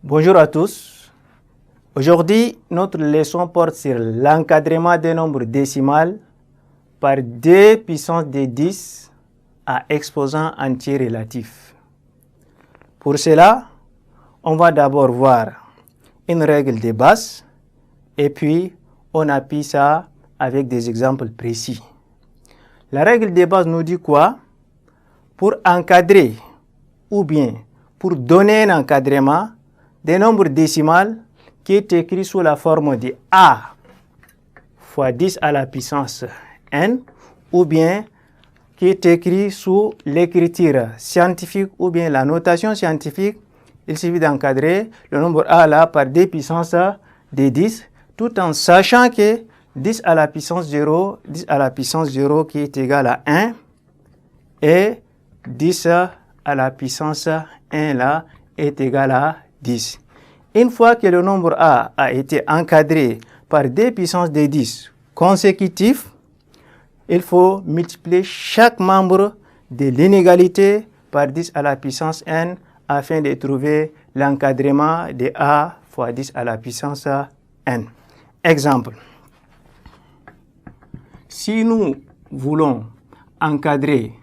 Bonjour à tous. Aujourd'hui, notre leçon porte sur l'encadrement des nombres décimales par 2 puissance de 10 à exposant entier relatif. Pour cela, on va d'abord voir une règle de base et puis on appuie ça avec des exemples précis. La règle de base nous dit quoi? Pour encadrer ou bien pour donner un encadrement des nombres décimales qui est écrit sous la forme de A fois 10 à la puissance n ou bien qui est écrit sous l'écriture scientifique ou bien la notation scientifique, il suffit d'encadrer le nombre A là par 2 puissance de 10 tout en sachant que 10 à la puissance 0, 10 à la puissance 0 qui est égal à 1 et 10 à la puissance 1 là est égal à 10. Une fois que le nombre A a été encadré par 2 puissance de 10 consécutifs, il faut multiplier chaque membre de l'inégalité par 10 à la puissance n afin de trouver l'encadrement de A fois 10 à la puissance n. Exemple. Si nous voulons encadrer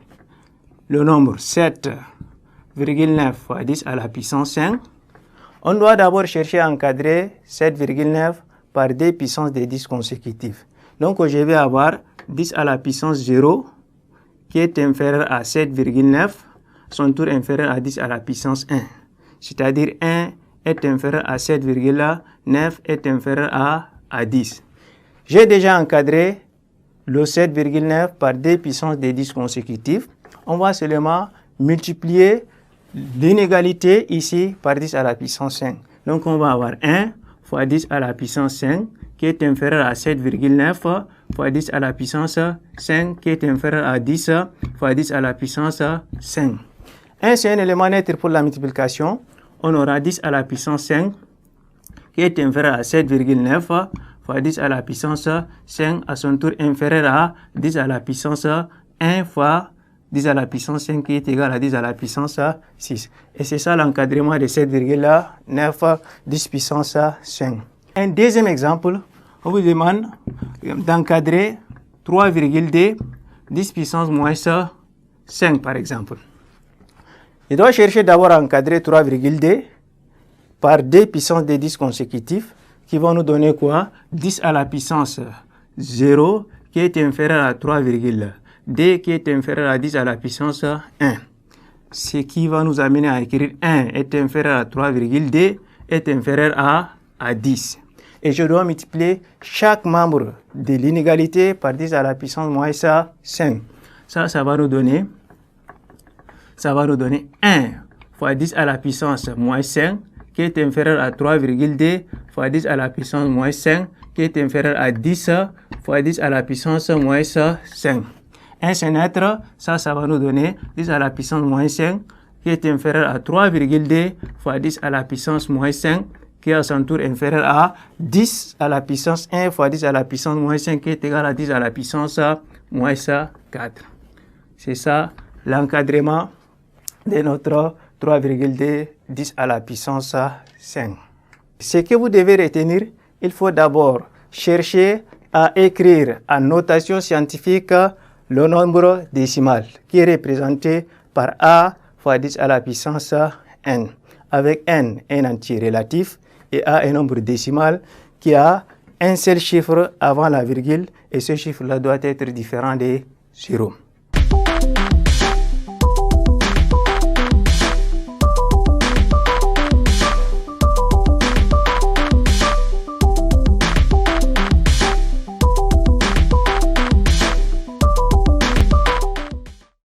le nombre 7,9 fois 10 à la puissance 5, on doit d'abord chercher à encadrer 7,9 par 2 puissances de 10 consécutives. Donc je vais avoir 10 à la puissance 0 qui est inférieur à 7,9, son tour inférieur à 10 à la puissance 1. C'est-à-dire 1 est inférieur à 7,9 est inférieur à 10. J'ai déjà encadré le 7,9 par 2 puissances de 10 consécutives. On va seulement multiplier l'inégalité ici par 10 à la puissance 5. Donc on va avoir 1 fois 10 à la puissance 5 qui est inférieur à 7,9 fois 10 à la puissance 5 qui est inférieur à 10 fois 10 à la puissance 5. 1 c'est un élément neutre pour la multiplication. On aura 10 à la puissance 5 qui est inférieur à 7,9 fois 10 à la puissance 5 à son tour inférieur à 10 à la puissance 1 fois 10 à la puissance 5 qui est égal à 10 à la puissance 6. Et c'est ça l'encadrement de 7,9 10 puissance 5. Un deuxième exemple, on vous demande d'encadrer 3,2 10 puissance moins 5 par exemple. Je dois chercher d'abord à encadrer 3,2 par 2 puissances de 10 consécutifs qui vont nous donner quoi? 10 à la puissance 0 qui est inférieur à 3,2 qui est inférieur à 10 à la puissance 1. Ce qui va nous amener à écrire 1 est inférieur à 3,2 est inférieur à 10. Et je dois multiplier chaque membre de l'inégalité par 10 à la puissance moins 5. Ça va nous donner 1 fois 10 à la puissance moins 5 qui est inférieur à 3,2 fois 10 à la puissance moins 5 qui est inférieur à 10 fois 10 à la puissance moins 5. 1 c'est neutre, ça va nous donner 10 à la puissance moins 5 qui est inférieur à 3,2 fois 10 à la puissance moins 5 qui est à son tour inférieur à 10 à la puissance 1 fois 10 à la puissance moins 5 qui est égal à 10 à la puissance moins 4. C'est ça l'encadrement de notre 3,2 10 à la puissance 5. Ce que vous devez retenir, il faut d'abord chercher à écrire en notation scientifique le nombre décimal qui est représenté par A fois 10 à la puissance n, avec n un entier relatif et A un nombre décimal qui a un seul chiffre avant la virgule et ce chiffre-là doit être différent de 0.